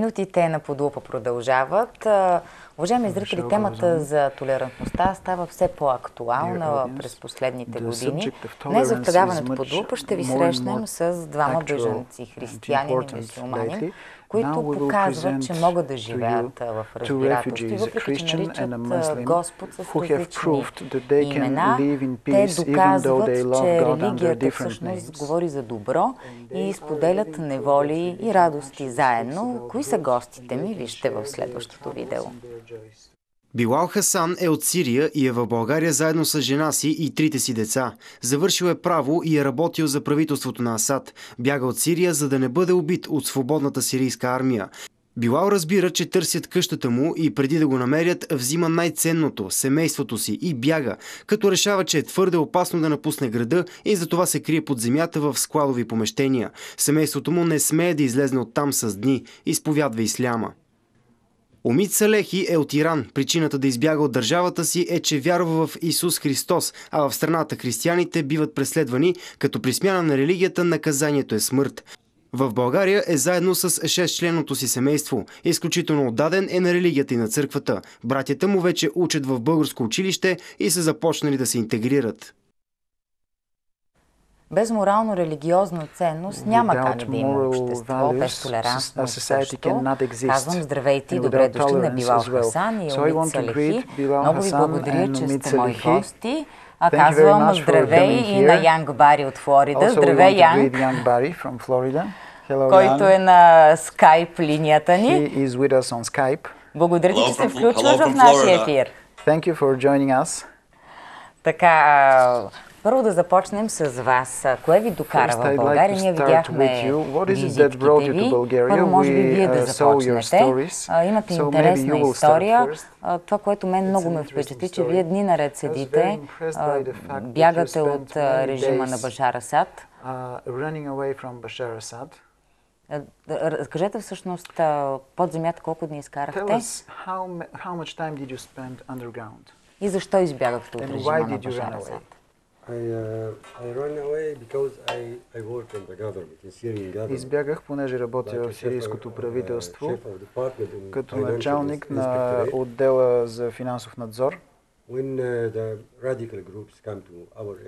Минутите на Подлупа продължават. Уважаеми зрители, темата за толерантността става все по-актуална през последните години. Днес в предаването Подлупа ще ви срещнем с двама бежанци, християнин и мюсюлманин, които показват, че могат да живеят в разбирателство и въпреки, че наричат Господ с различни имена, те доказват, че религията всъщност говори за добро и споделят неволи и радости заедно. Кои са гостите ми? Вижте в следващото видео. Билал Хасан е от Сирия и е в България заедно с жена си и трите си деца. Завършил е право и е работил за правителството на Асад. Бяга от Сирия, за да не бъде убит от свободната сирийска армия. Билал разбира, че търсят къщата му и преди да го намерят, взима най-ценното – семейството си и бяга, като решава, че е твърде опасно да напусне града и затова се крие под земята в складови помещения. Семейството му не смее да излезне оттам с дни, изповядва исляма. Умид Салехи е от Иран. Причината да избяга от държавата си е, че вярва в Исус Христос, а в страната християните биват преследвани, като при смяна на религията наказанието е смърт. В България е заедно с 6-членното си семейство. Изключително отдаден е на религията и на църквата. Братята му вече учат в българско училище и са започнали да се интегрират. Без морално-религиозна ценност няма как да има общество, без толерантност също. Казвам здравейте и добре дошли на Билал Хасан и Умид Салехи. Много ви благодаря, че сте мои гости. Казвам здравей и на Янг Бари от Флорида. Здравей, Янг, който е на скайп линията ни. Благодаря ти, че се включваш в нашия ефир. Така, първо да започнем с вас. Кое ви докара в България? Ние видяхме визитките ви. Първо, може би вие да започнете. Имате интересна история. Това, което мен много ме впечатли, че вие дни наред седите, бягате от режима на Башар Асад. Разкажете всъщност под земята колко дни изкарахте и защо избягахте от режима на Башар Асад? Избягах, понеже работя в сирийското правителство като началник на отдела за финансов надзор.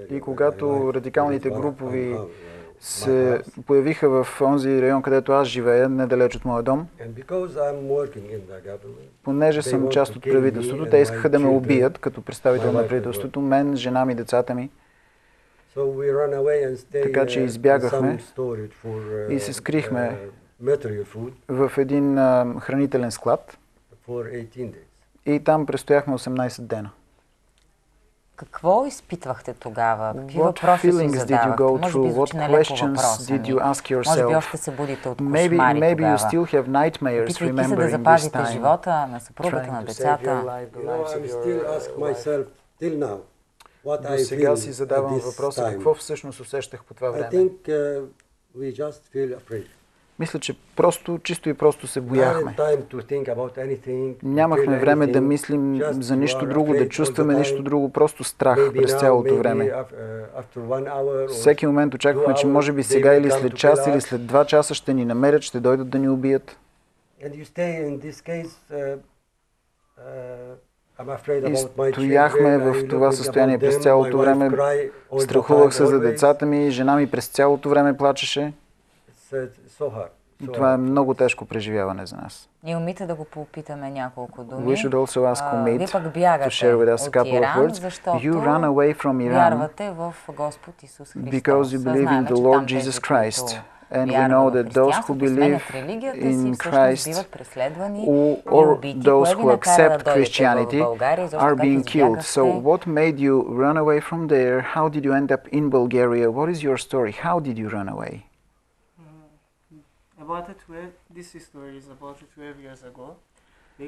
И когато радикалните групови се появиха в онзи район, където аз живея, недалеч от моя дом, понеже съм част от правителството, те искаха да ме убият като представител на правителството, мен, жена ми, децата ми. Така че избягахме и се скрихме в един хранителен склад и там престояхме 18 дена. Какво изпитвахте тогава? Какви въпроси си задавахте? Може би звучи нелеко въпроса ми. Може би още се будите от кошмари тогава. Опитвайки се да запазите живота на съпругата, на децата. До сега си задавам въпроса какво всъщност усещах по това време. Мисля, че чисто и просто се бояхме. Нямахме време да мислим за нищо друго, да чувстваме нищо друго, просто страх през цялото време. Всеки момент очаквахме, че може би сега или след час, или след 2 часа ще ни намерят, ще дойдат да ни убият. И стояхме в това състояние през цялото време. Страхувах се за децата ми, жена ми през цялото време плачеше. Това е много тежко преживяване за нас. И умите да го попитаме няколко думи. Вие пък бягате от Иран, защото вярвате в Господ Исус Христос. Знаем, че там тези, които And we know that those who believe in Christ or those who accept Christianity are being killed. So what made you run away from there? How did you end up in Bulgaria? What is your story? How did you run away? This story is about 12 years ago.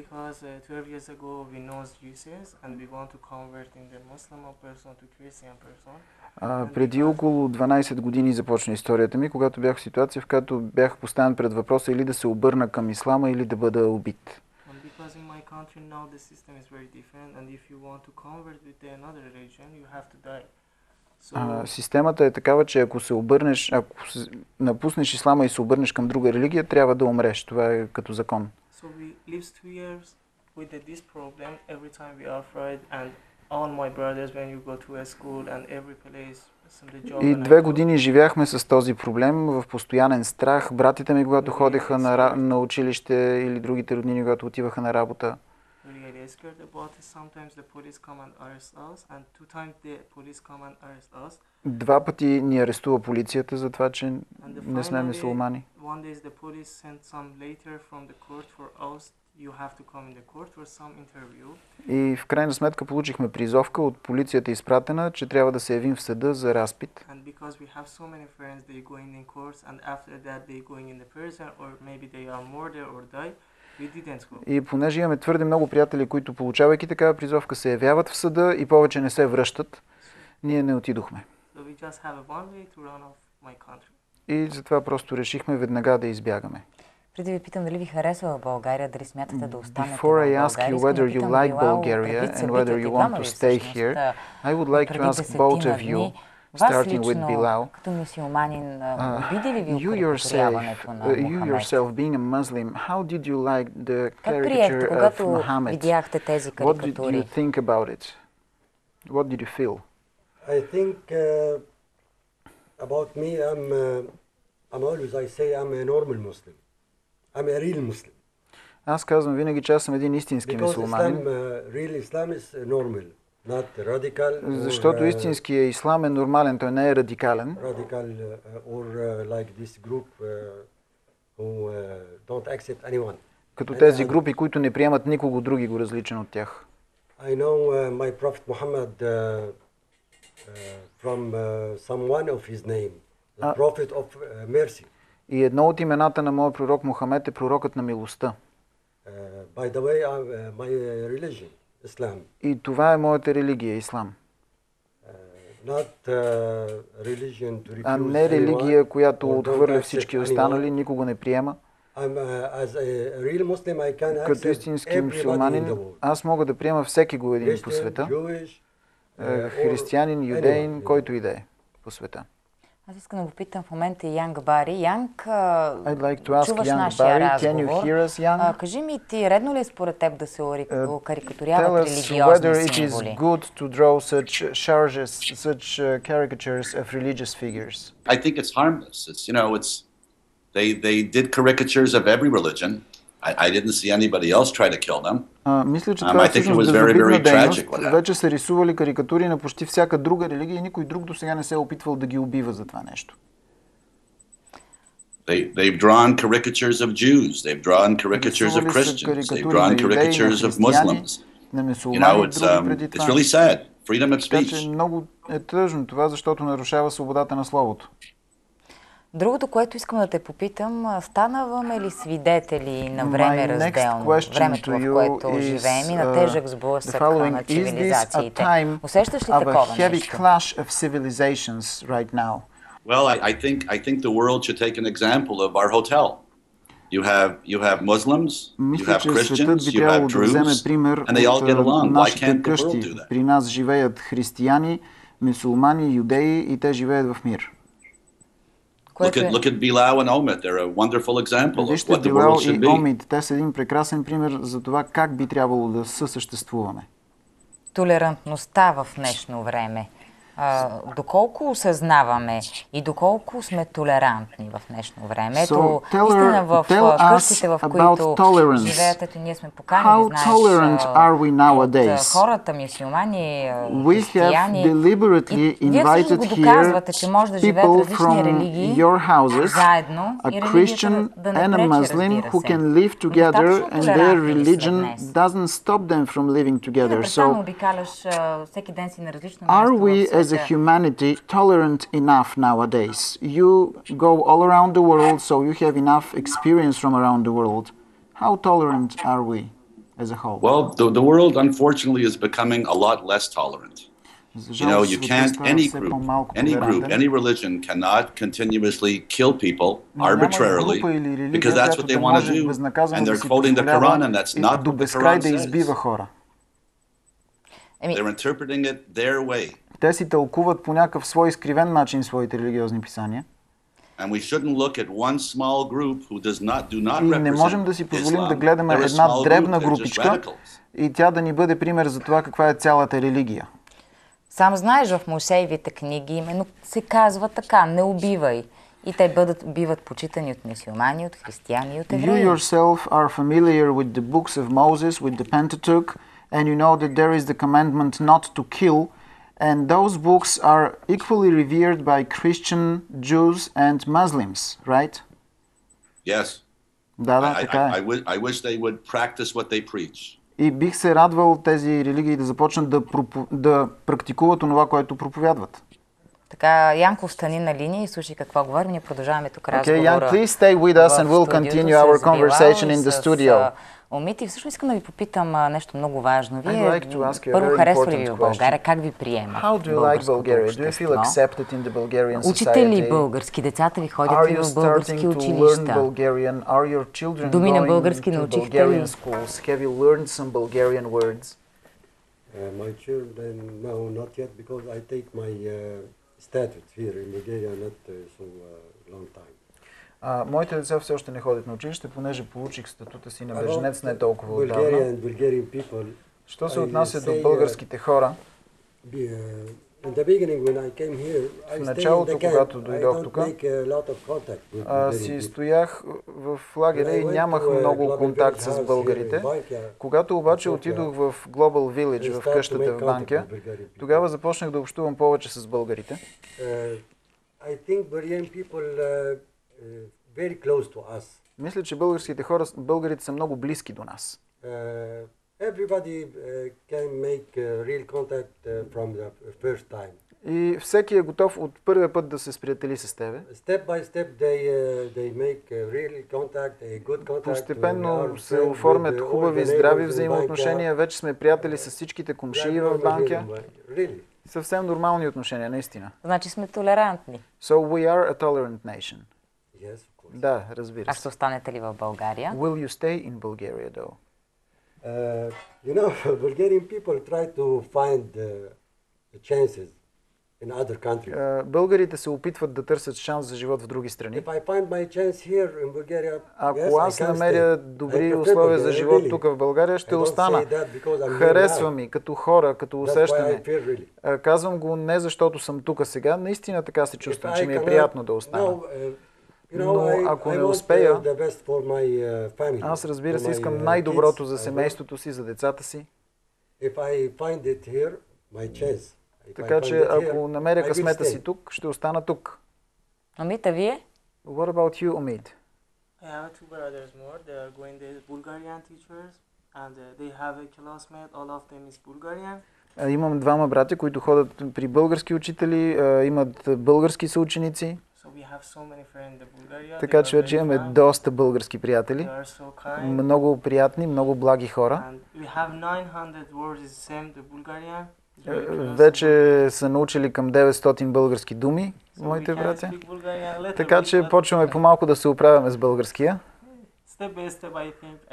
Because 12 years ago we know Jesus and we want to convert in the Muslim person to Christian person. Преди около 12 години започна историята ми, когато бях в ситуация, в която бях поставен пред въпроса или да се обърна към ислама, или да бъда убит. Because in my country now the system is very different and if you want to convert with another religion you have to die. Системата е такава, че ако напуснеш ислама и се обърнеш към друга религия, трябва да умреш. Това е като закон. So we live 2 years with this problem. Every time we are afraid, and all my brothers when you go to a school and every place. И 2 години живяхме с този проблем в постоянен страх. Братите ми, когато ходеха на училище, или другите роднини, когато отиваха на работа. Два пъти ни арестува полицията за това, че не сме мюсюлмани. И в крайна сметка получихме призовка от полицията изпратена, че трябва да се явим в съда за разпит. И понеже имаме твърде много приятели, които получавайки такава призовка се явяват в съда и повече не се връщат, ние не отидохме. И затова просто решихме веднага да избягаме. Преди да ви питам дали ви харесва в България, дали смятате да останете в Before I ask you whether you like Bulgaria and whether you want to stay here, I would like to ask both of you, starting with Bilal, you yourself being a Muslim, how did you like the caricature of Muhammad? What did you think about it? What did you feel? I think about me, I'm always, I say I'm a normal Muslim. I'm a real Muslim. Аз казвам винаги, че аз съм един истински мюсюлманин. Real Islam is normal, not radical. Защото истинският ислам е нормален, той не е радикален. Radical or like this group who don't accept anyone. Като тези групи, които не приемат никого други го различен от тях. I know my Prophet Muhammad from someone of his name, the Prophet of mercy. И едно от имената на моя пророк Мохамед е пророкът на милостта. By the way, my religion, Islam. И това е моята религия, ислам. Not religion to refuse а не религия, която отхвърля всички останали, никого не приема. Като истински мюсюлманин, аз мога да приема всеки го един по света. Християнин, юдеин, който и да е по света. Аз искам да го питам в момента Янг Бари. Янг, чуваш нашия разговор. Кажи ми, ти редно ли е според теб да се карикатуряват религиозни символи? I think it's harmless. It's, you know, they did caricatures of every religion. I didn't see anybody else try to kill them. Мисля, че това е всъщност безобидна дейност. Вече са рисували карикатури на почти всяка друга религия и никой друг до сега не се е опитвал да ги убива за това нещо. They've drawn caricatures of Jews. They've drawn caricatures of Christians. They've drawn caricatures of Muslims. You know, it's really sad. Freedom of speech. Така че много е тъжно това, защото нарушава свободата на словото. Другото, което искам да те попитам, станаваме ли свидетели на време разделно, времето, в което живеем и на тежък сблъсък на цивилизациите? Усещаш ли такова нещо? Well, I think the world should take an example of our hotel. You have Muslims, you have Christians, you have Druze, and they all get along. Why can't the world do that? При нас живеят християни, мюсюлмани, юдеи и те живеят в мир. Look at Bilal and Omid. They're a wonderful example of what the world should be. Omid, те са един прекрасен пример за това как би трябвало да съсъществуваме. Толерантността в днешно време. Доколко осъзнаваме и доколко сме толерантни в днешно време. Ето, истина в къщите, в които живеят, ето ние сме поканили, знаеш, от хората, мюсюлмани, християни. И вие всъщност го доказвате, че може да живеят различни религии заедно и религията да не пречи, разбира се. Непрестанно обикаляш, всеки ден си на различно място. As a humanity, tolerant enough nowadays? You go all around the world, so you have enough experience from around the world. How tolerant are we as a whole? Well, the world, unfortunately, is becoming a lot less tolerant. You know, you can't, any religion cannot continuously kill people arbitrarily because that's what they want to do. And they're quoting the Quran, and that's not what the Quran says. They're interpreting it their way. те си тълкуват по някакъв свой изкривен начин своите религиозни писания. And we shouldn't look at one small group who do not represent. И не можем да си позволим да гледаме една дребна групичка и тя да ни бъде пример за това каква е цялата религия. Сам знаеш, в Мойсеевите книги именно се казва така: не убивай. И те биват почитани от мюсюлмани, от християни и от евреи. You yourself are familiar with the books of Moses, with the Pentateuch, and you know that there is the commandment not to kill, and those books are equally revered by Christian, Jews and Muslims, right? Yes. Да, така е. I wish they would practice what they preach. И бих се радвал тези религии да започнат да практикуват онова, което проповядват. Така, Янко, остани на линия и слушай какво говорим. Ние продължаваме тук разговора. Okay, Jan, please stay with us and we'll continue our conversation in the studio. Умити, всъщност искам да ви попитам нещо много важно. Вие първо харесва ли ви в България? Как ви приемат? How do you like Bulgaria? Do you feel accepted in the Bulgarian society? Учите ли български? Децата ви ходят ли в български училища? Are your children думи на български научихте ли? Have you learned some Bulgarian words? My children, no, not yet, because I take my statute here in Bulgaria not so long time. Моите деца все още не ходят на училище, понеже получих статута си на беженец не толкова отдавна. Що се отнася до българските хора, в началото, когато дойдох тук, си стоях в лагеря и нямах много контакт с българите. Когато обаче отидох в Global Village, в къщата в Банкя, тогава започнах да общувам повече с българите. Very close to us. Мисля, че българите са много близки до нас. Everybody can make real contact from the first time. И всеки е готов от първия път да се сприятели с тебе. Step by step they make real contact, a good contact. Постепенно се оформят хубави, здрави взаимоотношения. Вече сме приятели с всичките комшии в Банкя. Съвсем нормални отношения, наистина. Значи сме толерантни. So we are a tolerant nation. Yes. Да, разбира се. А ще останете ли в България? Will you stay in Bulgaria though? You know, Bulgarian people try to find chances in other countries. Българите се опитват да търсят шанс за живот в други страни. If I find my chance here in Bulgaria, ако аз намеря добри условия за живот тук в България, ще остана. Харесва ми като хора, като усещане. Казвам го не защото съм тук сега, наистина така се чувствам, че ми е приятно да остана. Но ако не успея, аз разбира се искам най-доброто за семейството си, за децата си. Така че ако намеря късмета си тук, ще остана тук. Умит, а вие? What about you, Umid? I have two brothers more. They are going to Bulgarian teachers and they have a classmate. All of them is Bulgarian. Имам двама братя, които ходят при български учители, имат български съученици. Така че вече имаме доста български приятели. Много приятни, много благи хора. Вече са научили към 900 български думи, моите братя. Така че почваме по-малко да се оправяме с българския.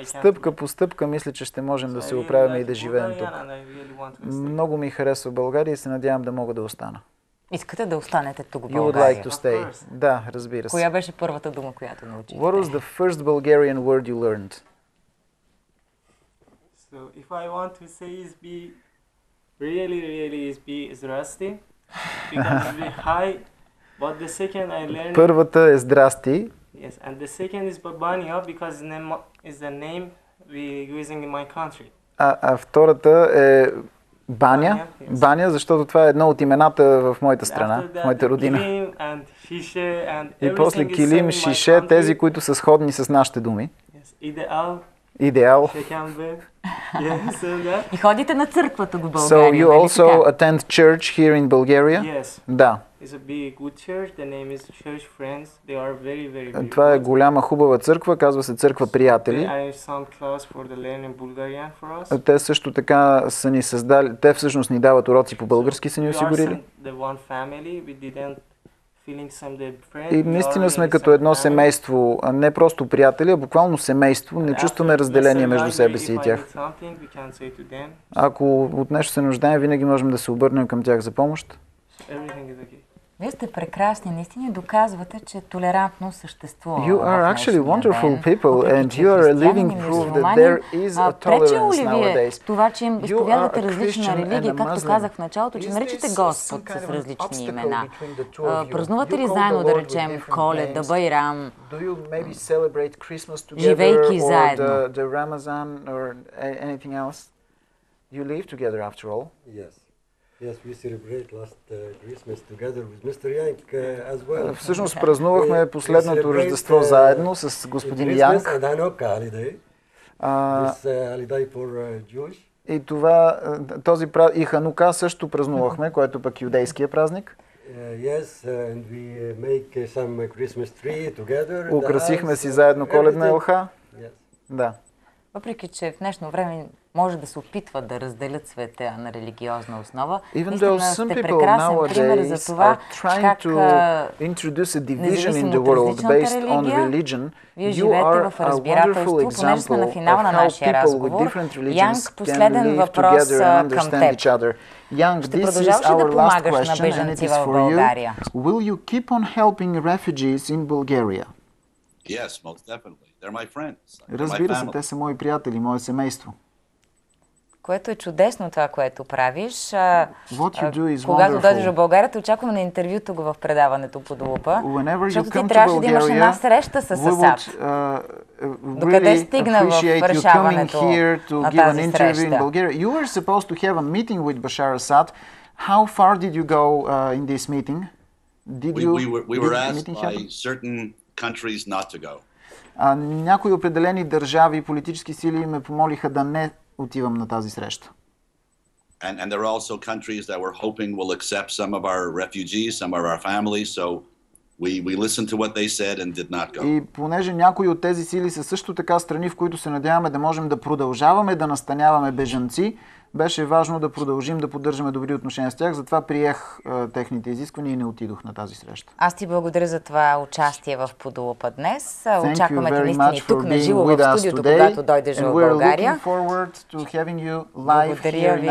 Стъпка по стъпка мисля, че ще можем да се оправяме и да живеем тук. Много ми харесва България и се надявам да мога да остана. Искате да останете тук в You would България? like to stay. Да, разбира се. Коя беше първата дума, която научихте? What was the first Bulgarian word you learned? So if I want to say is be really is rusty because it's be high, but the second I learned. Първата е здрасти. Yes, and the second is Babania because is the name we using in my country. А втората е Баня, Баня, защото това е едно от имената в моята страна, в моята родина. И после килим, шише, тези, които са сходни с нашите думи. Идеал. И ходите на църквата в България. So you also attend church here in Bulgaria? Yes. Да. Това е голяма хубава църква, казва се църква приятели. Те също така са ни създали, те всъщност ни дават уроци по български, са ни осигурили. И наистина сме като едно семейство, не просто приятели, а буквално семейство. Не чувстваме разделение между себе си и тях. Ако от нещо се нуждаем, винаги можем да се обърнем към тях за помощ. Вие сте прекрасни, наистина доказвате, че толерантно съществува. You are actually wonderful people and you are a living proof that there is a tolerance nowadays. Това, че им изповядате различна религия, както казах в началото, че наричате Господ с различни имена. Празнувате ли заедно, да речем, Коледа, Байрам, живейки заедно? You live together after all. Yes, we celebrate last Christmas together with Mr. Yank as well. Всъщност празнувахме последното Рождество заедно с господин Янк. This holiday for Jewish. И това, и Ханука също празнувахме, което пък юдейския празник. Yes, and we make some Christmas tree together. Украсихме си заедно коледна елха. Да. Въпреки че в днешно време може да се опитват да разделят света на религиозна основа, наистина сте прекрасен пример за това, как независимо от различната религия, вие живеете в разбирателство. Понеже сме на финала на нашия разговор, Янг, последен въпрос към теб. Ще продължаваш ли да помагаш на бежанци в България? Will you keep on helping refugees in Bulgaria? Yes, most definitely. They're my friends. Разбира се, те са мои приятели, мое семейство. Което е чудесно това, което правиш. Когато дойдеш в България, те очакваме на интервюто го в предаването Под лупа, защото ти трябваше да имаш една среща с Асад. Докъде стигна в решаването на тази среща? You were supposed to have a meeting with Bashar Assad. How far did you go in this meeting? We were asked by certain countries not to go. Някои определени държави и политически сили ме помолиха да не отивам на тази среща. And there are also countries that we're hoping will accept some of our refugees, some of our families, so we listened to what they said and did not go. И понеже някои от тези сили са също така страни, в които се надяваме да можем да продължаваме да настаняваме бежанци, беше важно да продължим да поддържаме добри отношения с тях, затова приех техните изисквания и не отидох на тази среща. Аз ти благодаря за това участие в Под лупа днес. Очакваме те наистина и тук на живо в студиото, когато дойдеш в България. Благодаря ви.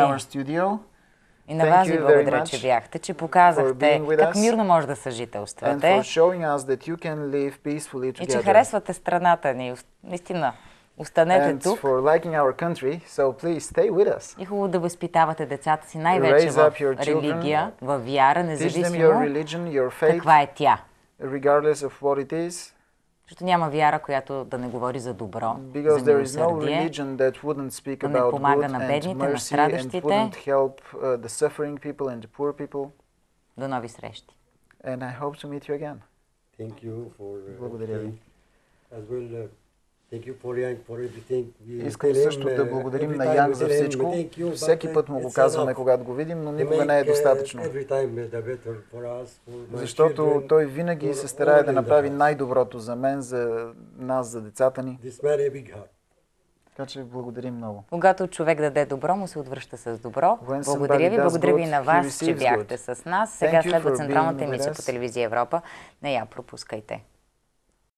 И на вас ви благодаря, че бяхте, че показахте как мирно може да съжителствате и че харесвате страната ни. Наистина. Останете тук. И хубаво да възпитавате децата си най-вече в религия, в вяра, независимо каква е тя. Защото няма вяра, която да не говори за добро, за милосърдие, да не помага на бедните, на страдащите. До нови срещи. Благодаря ви. Thank you for Yang for everything. Искам също да благодарим на Янг за всичко. Всеки път му го казваме, когато го видим, но никога не е достатъчно. Защото той винаги се старае да направи най-доброто за мен, за нас, за децата ни. Така че благодарим много. Когато човек даде добро, му се отвръща с добро. Благодаря ви на вас, че бяхте с нас. Сега следва централната емисия по телевизия Европа. Не я пропускайте.